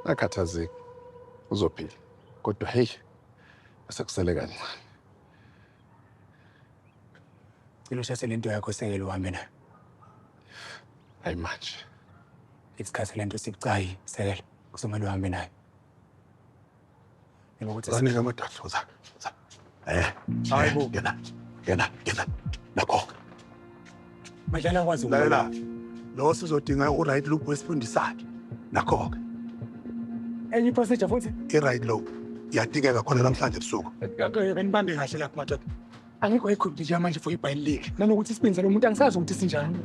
Akhathazeki. Uzophila. Kodwa hey, asekusele kancane. Cela ushase lento yakho sekele uhambe nayo. Hayi manje. Isikhathi lento sibucayi sekele kusomela uhambe nayo. Yebo ukuthi Zanika amadatho za. Hayibo. Ngena. Nakho. Madlala kwazi Lalela. Lo sizodinga uright loop wesifundisayo. Nakho. enye procedure futhi. I-right loop iyadingeka khona namhlanje ebusuku. Benibambe kahle lapho madoda. Angikho equipment nje manje for ibhayilike. Nanokuthi isipinza lo muntu angisazi ukuthi sinjani.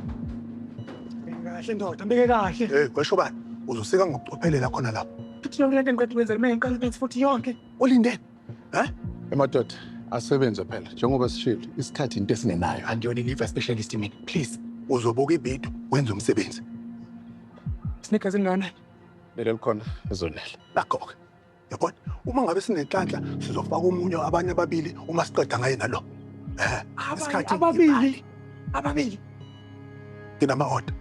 Kahle ndoda, mbeke kahle. Kwesho bani? Uzosika ngokucophelela khona lapho. Futhi yonke lento engiqeda ukwenza mina ngiqala ukuthi futhi yonke. Ulindeni. Emadoda, asebenze phela. Njengoba sishilo, isikhathi into esinenayo. Andiyona liver specialist mina. Please. Uzobuka ividiyo, wenze umsebenzi. Sneakers ingane. Lelo likhona ezonela. Nakho-ke. Yabona, uma ngabe sinenhlanhla sizofaka umunye abanye ababili uma siqeda ngaye nalo. Isikhathi Ababili. Kinama-order.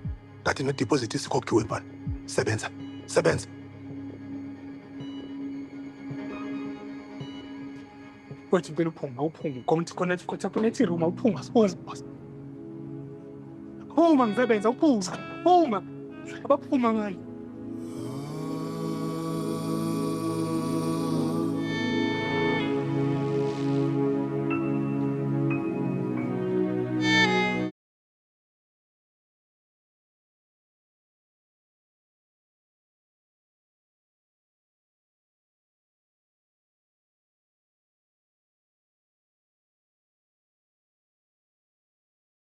Kanti ne-deposit isikhokhiwe mfana. Sebenza. Wathi ngicela uphunga. Connect room uphunga suppose boss. Phuma ngisebenza uphuma. Abaphuma ngayo.